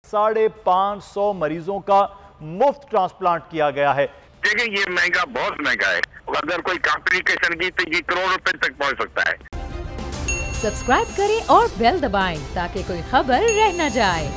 550 मरीजों का मुफ्त ट्रांसप्लांट किया गया है। देखिए, ये महंगा, बहुत महंगा है। अगर कोई कॉम्प्लिकेशन की तो ये करोड़ रुपए तक पहुंच सकता है। सब्सक्राइब करें और बेल दबाएं ताकि कोई खबर रह न जाए।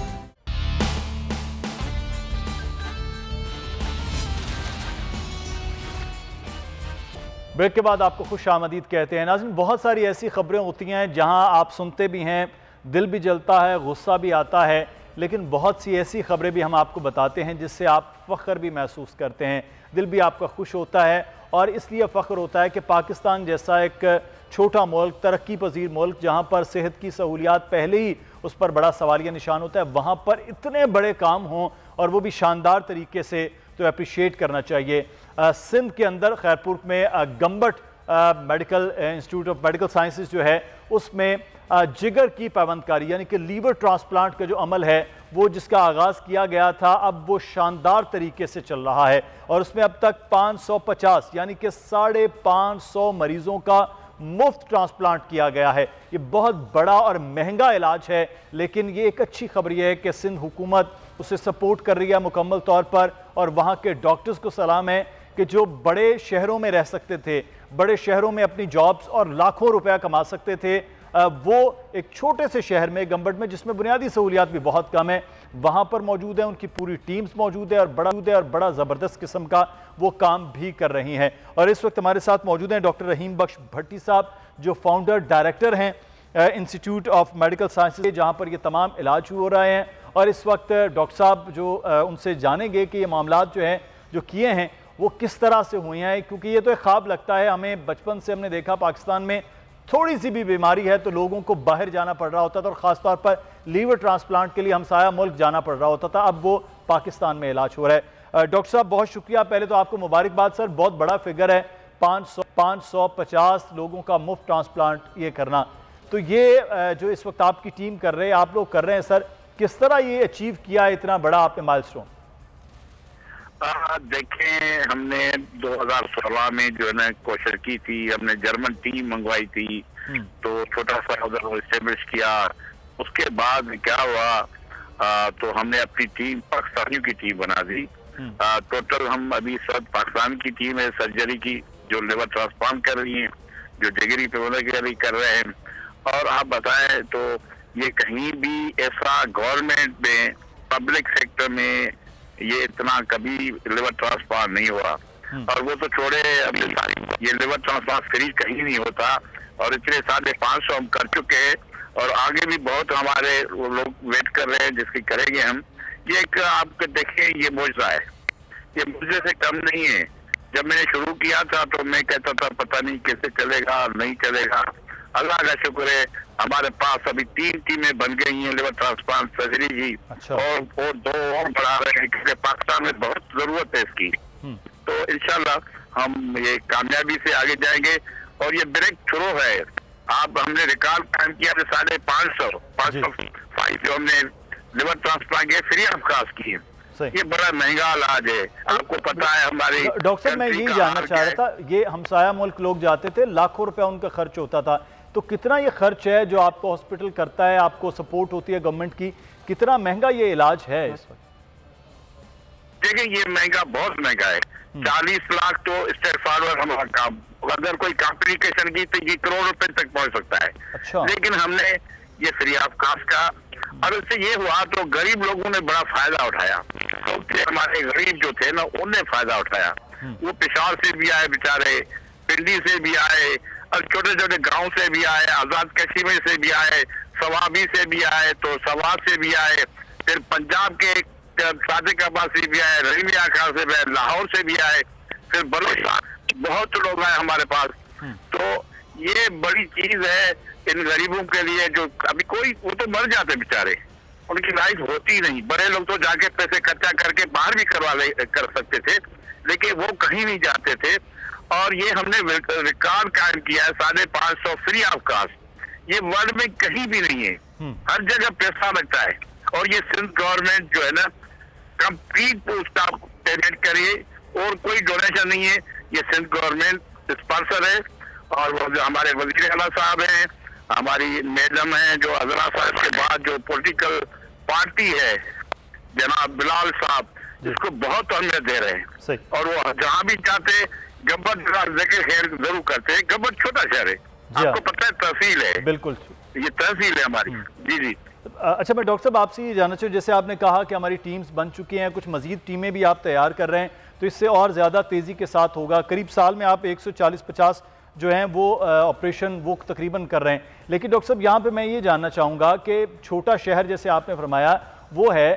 ब्रेक के बाद आपको खुश आमदीद कहते हैं। नाज़रीन, बहुत सारी ऐसी खबरें होती हैं जहां आप सुनते भी हैं, दिल भी जलता है, गुस्सा भी आता है, लेकिन बहुत सी ऐसी खबरें भी हम आपको बताते हैं जिससे आप फ़ख्र भी महसूस करते हैं, दिल भी आपका खुश होता है। और इसलिए फ़ख्र होता है कि पाकिस्तान जैसा एक छोटा मुल्क, तरक्की पजीर मुल्क, जहाँ पर सेहत की सहूलियात पहले ही उस पर बड़ा सवालिया निशान होता है, वहाँ पर इतने बड़े काम हों और वो भी शानदार तरीके से, तो अप्रिशिएट करना चाहिए। सिंध के अंदर खैरपुर में Gambat medical institute of medical sciences जो है, उसमें जिगर की पाबंदकारी यानी कि लीवर ट्रांसप्लांट का जो अमल है वो जिसका आगाज़ किया गया था, अब वो शानदार तरीके से चल रहा है और उसमें अब तक 550 यानी कि 550 मरीजों का मुफ्त ट्रांसप्लांट किया गया है। ये बहुत बड़ा और महंगा इलाज है, लेकिन ये एक अच्छी खबर यह है कि सिंध हुकूमत उसे सपोर्ट कर रही है मुकम्मल तौर पर, और वहाँ के डॉक्टर्स को सलाम है कि जो बड़े शहरों में रह सकते थे, बड़े शहरों में अपनी जॉब्स और लाखों रुपया कमा सकते थे, वो एक छोटे से शहर में, गंबट में, जिसमें बुनियादी सहूलियात भी बहुत कम है, वहाँ पर मौजूद है। उनकी पूरी टीम्स मौजूद है और बड़ा ज़बरदस्त किस्म का वो काम भी कर रही हैं। और इस वक्त हमारे साथ मौजूद हैं डॉक्टर रहीम बख्श भट्टी साहब, जो फाउंडर डायरेक्टर हैं इंस्टीट्यूट ऑफ मेडिकल साइंसेज, जहाँ पर ये तमाम इलाज हो रहे हैं। और इस वक्त डॉक्टर साहब जो उनसे जानेंगे कि ये मामलात जो हैं, जो किए हैं, वो किस तरह से हुए हैं, क्योंकि ये तो एक ख्वाब लगता है हमें। बचपन से हमने देखा पाकिस्तान में थोड़ी सी भी बीमारी है तो लोगों को बाहर जाना पड़ रहा होता था, और ख़ासतौर पर लीवर ट्रांसप्लांट के लिए हमसाया मुल्क जाना पड़ रहा होता था। अब वो पाकिस्तान में इलाज हो रहा है। डॉक्टर साहब, बहुत शुक्रिया। पहले तो आपको मुबारकबाद सर, बहुत बड़ा फिगर है 550 लोगों का मुफ्त ट्रांसप्लांट ये करना। तो ये जो इस वक्त आपकी टीम कर रहे हैं, आप लोग कर रहे हैं सर, किस तरह ये अचीव किया है इतना बड़ा आपने माइलस्टोन? देखें, हमने 2016 में जो है ना कोशिश की थी, हमने जर्मन टीम मंगवाई थी, तो छोटा सा उधर इस्टेब्लिश किया। उसके बाद क्या हुआ, तो हमने अपनी टीम पाकिस्तानियों की टीम बना दी। टोटल हम अभी सब पाकिस्तान की टीम है सर्जरी की, जो लिवर ट्रांसप्लांट कर रही है, जो जिगरी पे कर रहे हैं। और आप बताएं तो ये कहीं भी ऐसा गवर्नमेंट में, पब्लिक सेक्टर में ये इतना कभी लिवर ट्रांसप्लांट नहीं हुआ। और वो तो छोड़े, अभी ये लिवर ट्रांसप्लांट फ्री कहीं नहीं होता, और इतने 550 हम कर चुके हैं और आगे भी बहुत हमारे लोग वेट कर रहे हैं जिसकी करेंगे हम। ये एक आप देखें, ये मुआवजा है, ये मुआवजे से कम नहीं है। जब मैंने शुरू किया था तो मैं कहता था पता नहीं कैसे चलेगा, नहीं चलेगा। अल्लाह का शुक्र है, हमारे पास अभी 3 टीमें बन गई हैं लिवर ट्रांसप्लांट सर्जरी की। अच्छा। और 2 और बढ़ा रहे हैं क्योंकि पाकिस्तान में बहुत जरूरत है इसकी। तो इंशाल्लाह हम ये कामयाबी से आगे जाएंगे। और ये ब्रेक थ्रू है। आप हमने रिकॉर्ड कायम किया 550 जो हमने लिवर ट्रांसप्लांट किए फ्री ऑफ कॉस्ट किए। ये बड़ा महंगा इलाज है, आपको पता है। हमारी डॉक्टर साहब, मैं यही जानना चाह रहा था, ये हमसाया मुल्क लोग जाते थे, लाखों रुपया उनका खर्च होता था, तो कितना ये खर्च है जो आपको हॉस्पिटल करता है, आपको सपोर्ट होती है गवर्नमेंट की, कितना महंगा ये इलाज है इस वक्त? देखिए, ये महंगा, बहुत महंगा है। 40 लाख तो स्टेट फॉरवर्ड हमारा काम, अगर कोई कॉम्प्लिकेशन की तो ये करोड़ रुपए तक पहुंच सकता है। अच्छा। लेकिन हमने ये फ्री ऑफ कॉस्ट का, और इससे ये हुआ तो गरीब लोगों ने बड़ा फायदा उठाया। तो हमारे गरीब जो थे ना, उनने फायदा उठाया। वो पेशावर से भी आए बेचारे, पिंडी से भी आए, और छोटे छोटे गांव से भी आए, आजाद कश्मीर से भी आए, सवाबी से भी आए, तो सवाब से भी आए, फिर पंजाब के सादिकाबाद से भी आए, रहीमी आकार से भी आए, लाहौर से भी आए, फिर बलोचिस्तान, बहुत लोग आए हमारे पास। तो ये बड़ी चीज है इन गरीबों के लिए, जो अभी कोई, वो तो मर जाते बेचारे, उनकी लाइफ होती नहीं। बड़े लोग तो जाके पैसे खर्चा करके बाहर भी कर सकते थे, लेकिन वो कहीं नहीं जाते थे। और ये हमने रिकॉर्ड कायम किया है 550 फ्री ऑफ कॉस्ट। ये वर्ल्ड में कहीं भी नहीं है, हर जगह पैसा लगता है। और ये सिंध गवर्नमेंट जो है ना, कंप्लीट उसका पेमेंट करिए, और कोई डोनेशन नहीं है। ये सिंध गवर्नमेंट स्पॉन्सर है, और वो जो हमारे वजीर आला साहब हैं, हमारी मैडम है, जो अजरा साहब के बाद जो पॉलिटिकल पार्टी है जनाब बिलाल साहब, जिसको बहुत अहमियत दे रहे हैं। और वो जहाँ भी जाते गब्बर जिक्र खैर जरूर करते हैं। गब्बर छोटा शहर है, आपको पता है, तहसील है, बिल्कुल ये तहसील है हमारी। जी जी। अच्छा, मैं डॉक्टर साहब आपसे ये जानना चाहिए, जैसे आपने कहा कि हमारी टीम्स बन चुकी हैं, कुछ मजीद टीमें भी आप तैयार कर रहे हैं, तो इससे और ज़्यादा तेज़ी के साथ होगा। करीब साल में आप 140-50 जो हैं वो ऑपरेशन वो तकरीबन कर रहे हैं। लेकिन डॉक्टर साहब यहाँ पे मैं ये जानना चाहूँगा कि छोटा शहर जैसे आपने फरमाया वो है,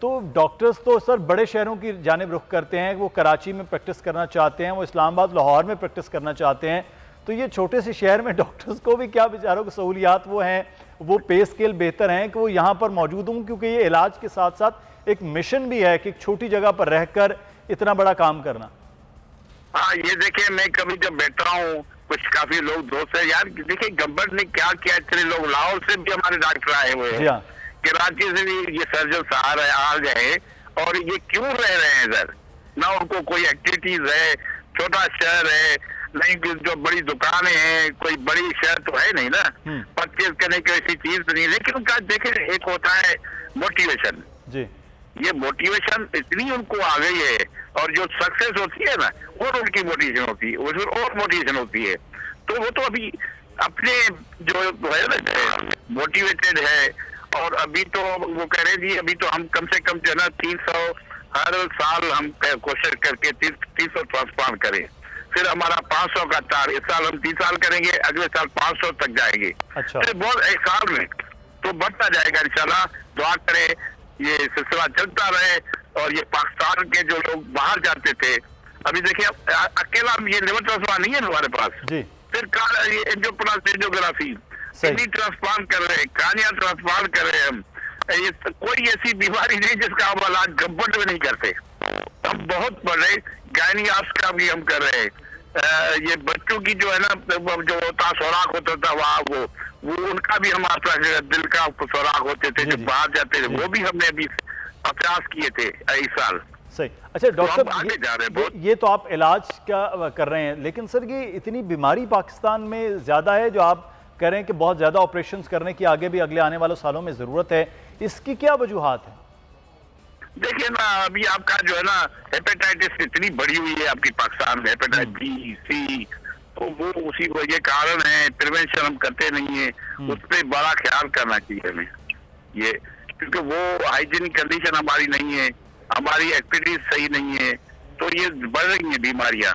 तो डॉक्टर्स तो सर बड़े शहरों की जानिब रुख करते हैं, वो कराची में प्रैक्टिस करना चाहते हैं, वो इस्लामाबाद लाहौर में प्रैक्टिस करना चाहते हैं, तो ये छोटे से शहर में डॉक्टर्स को भी क्या बेचारों को सहूलियात वो हैं, वो पे स्केल बेहतर हैं कि वो यहाँ पर मौजूद हों, क्योंकि ये इलाज के साथ साथ एक मिशन भी है कि एक छोटी जगह पर रहकर इतना बड़ा काम करना। हाँ, ये देखिए, मैं कभी जब बैठता हूँ, कुछ काफी लोग दोस्त है यार, देखिए गब्बर ने क्या किया, इतने लोग लाहौर से भी हमारे डॉक्टर आए हुए हैं, कराची से भी ये सर्जन आ रहे, और ये क्यों रह रहे हैं सर? ना उनको कोई एक्टिविटीज है, छोटा शहर है, नहीं जो बड़ी दुकानें हैं, कोई बड़ी शहर तो है नहीं ना, परचेज करने की ऐसी चीज तो नहीं। लेकिन उनका देखे, एक होता है मोटिवेशन जी, ये मोटिवेशन इतनी उनको आ गई है, और जो सक्सेस होती है ना, और उनकी मोटिवेशन होती है, उसमें और मोटिवेशन होती है। तो वो तो अभी अपने जो है ना मोटिवेटेड है, और अभी तो वो कह रहे जी, अभी तो हम कम से कम जो है ना 300 हर साल हम कोशिश करके 300 ट्रांसप्लांट करें, फिर हमारा 500 का टारगेट, इस साल हम 3 साल करेंगे, अगले साल 500 तक जाएंगे। अच्छा। फिर बहुत एक साल में तो बढ़ता जाएगा इंशाल्लाह। दुआ करें ये सिलसिला चलता रहे, और ये पाकिस्तान के जो लोग बाहर जाते थे, अभी देखिए अकेला ये लिवर ट्रांसप्लांट नहीं है हमारे पास जी, फिर एंजियोग्राफी ट्रांसप्लांट कर रहे हैं, कानिया ट्रांसप्लांट कर रहे हैं हम। ये कोई ऐसी बीमारी नहीं जिसका हम इलाज गब्बर में नहीं करते। हम बहुत बड़े गायनियास का भी हम कर रहे हैं। ये बच्चों की जो है ना, जो होता सुराख होता था वहाँ, वो उनका भी हम दिल का सुराख होते थे जो बाहर जाते थे, वो भी हमने अभी 50 किए थे इस साल। सही। अच्छा डॉक्टर साहब, ये तो आप इलाज का कर रहे हैं, लेकिन सर ये इतनी बीमारी पाकिस्तान में ज्यादा है जो आप कह रहे हैं कि बहुत ज्यादा ऑपरेशंस करने की आगे भी अगले आने वाले सालों में जरूरत है, इसकी क्या वजूहात है? देखिए ना, अभी आपका जो है ना हेपेटाइटिस इतनी बढ़ी हुई है आपकी पाकिस्तान में, हेपेटाइटिस बी सी, तो वो उसी को ये कारण है। प्रिवेंशन हम करते नहीं है, उस पर बड़ा ख्याल करना चाहिए हमें ये, क्योंकि वो हाइजीनिक कंडीशन हमारी नहीं है, हमारी एक्टिविटीज सही नहीं है, तो ये बढ़ रही है बीमारियां,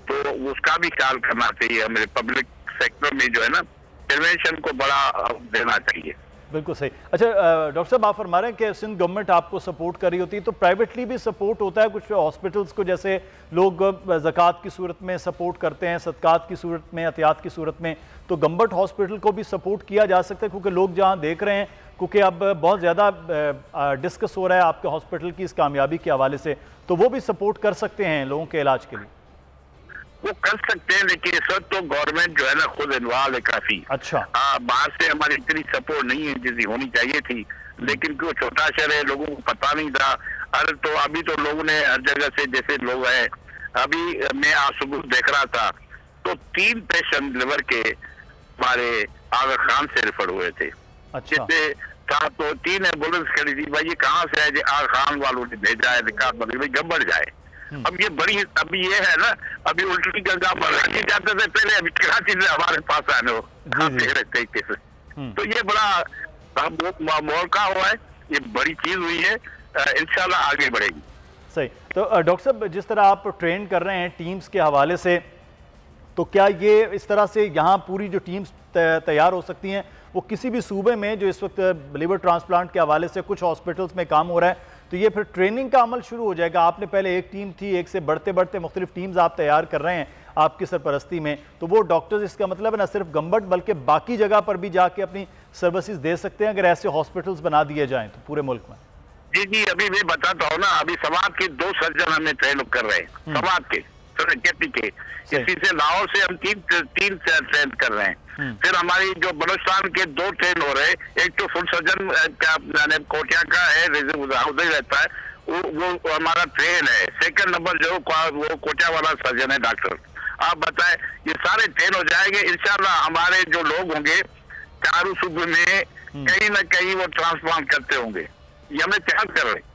तो उसका भी ख्याल करना चाहिए हमें। पब्लिक सेक्टर में जो है ना प्रिवेंशन को बड़ा देना चाहिए। बिल्कुल सही। अच्छा डॉक्टर साहब, आप फरमा रहे हैं कि सिंध गवर्नमेंट आपको सपोर्ट कर रही होती है, तो प्राइवेटली भी सपोर्ट होता है कुछ हॉस्पिटल्स को, जैसे लोग ज़कात की सूरत में सपोर्ट करते हैं, सदकात की सूरत में, एहतियात की सूरत में, तो गवर्नमेंट हॉस्पिटल को भी सपोर्ट किया जा सकता है? क्योंकि लोग जहाँ देख रहे हैं, क्योंकि अब बहुत ज़्यादा डिस्कस हो रहा है आपके हॉस्पिटल की इस कामयाबी के हवाले से, तो वो भी सपोर्ट कर सकते हैं लोगों के इलाज के लिए? वो कर सकते हैं, लेकिन इस वक्त तो गवर्नमेंट जो है ना खुद इन्वॉल्व है काफी। अच्छा। बाहर से हमारी इतनी सपोर्ट नहीं है जितनी होनी चाहिए थी, लेकिन क्यों छोटा शहर है, लोगों को पता नहीं था। अरे तो अभी तो लोगों ने हर जगह से जैसे लोग हैं, अभी मैं आज सुबह देख रहा था तो 3 पेशेंट लिवर के हमारे आगा खान से रेफर हुए थे। अच्छा। जिससे था तो 3 एम्बुलेंस खड़ी थी, भाई ये कहाँ से है, आगा खान वालों ने भेजा है, भाई गब्बर जाए। अब ये बड़ी, अभी ये है ना, अभी उल्टी गंगा पर जाते थे पहले, अभी कराची से हमारे पास आने हो तरीके से, तो ये बड़ा मौका हुआ है, ये बड़ी चीज हुई है, इंशाल्लाह आगे बढ़ेगी। सही। तो डॉक्टर साहब, जिस तरह आप ट्रेन कर रहे हैं टीम्स के हवाले से, तो क्या ये इस तरह से यहाँ पूरी जो टीम्स तैयार हो सकती हैं, वो किसी भी सूबे में जो इस वक्त लिवर ट्रांसप्लांट के हवाले से कुछ हॉस्पिटल्स में काम हो रहा है, तो ये फिर ट्रेनिंग का अमल शुरू हो जाएगा? आपने पहले एक टीम थी, एक से बढ़ते बढ़ते मुख्तलिफ टीम्स आप तैयार कर रहे हैं आपकी सरपरस्ती में, तो वो डॉक्टर्स, इसका मतलब है ना सिर्फ गंबट बल्कि बाकी जगह पर भी जाके अपनी सर्विसेज दे सकते हैं अगर ऐसे हॉस्पिटल्स बना दिए जाएं तो पूरे मुल्क में? जी जी, अभी मैं बताता हूँ ना, अभी समाज के 2 सर्जन हमें ट्रेन कर रहे हैं, समाज के के, इसी से लाहौर से हम 3 ट्रेन कर रहे हैं। फिर हमारी जो बलूचिस्तान के 2 ट्रेन हो रहे हैं, एक तो फुल सर्जन कोटिया का है, उधर रहता है, वो हमारा ट्रेन है। सेकंड नंबर जो वो कोटिया वाला सर्जन है डॉक्टर। आप बताएं, ये सारे ट्रेन हो जाएंगे इंशाल्लाह। हमारे जो लोग होंगे चारों सूबे में कहीं ना कहीं वो ट्रांसप्लांट करते होंगे, ये हमें तैयार कर रहे हैं।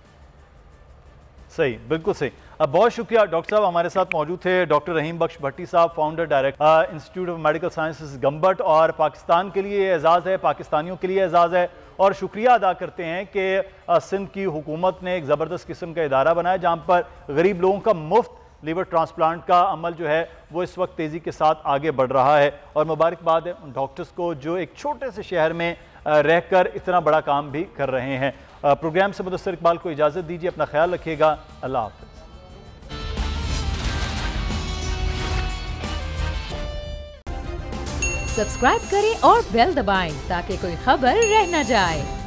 सही, बिल्कुल सही। अब बहुत शुक्रिया डॉक्टर साहब, हमारे साथ मौजूद थे डॉक्टर रहीम बख्श भट्टी साहब, founder director institute of medical sciences Gambat. और पाकिस्तान के लिए एजाज़ है, पाकिस्तानियों के लिए एजाज़ है और शुक्रिया अदा करते हैं कि सिंध की हुकूमत ने एक ज़बरदस्त किस्म का इदारा बनाया जहाँ पर गरीब लोगों का मुफ्त लीवर ट्रांसप्लांट का अमल जो है वो इस वक्त तेज़ी के साथ आगे बढ़ रहा है। और मुबारकबाद है उन डॉक्टर्स को जो एक छोटे से शहर में रहकर इतना बड़ा काम भी कर रहे हैं। प्रोग्राम से मुदस्सिर इकबाल को इजाज़त दीजिए, अपना ख्याल रखिएगा, अल्लाह हाफ़िज़। सब्सक्राइब करें और बेल दबाएं ताकि कोई खबर रह न जाए।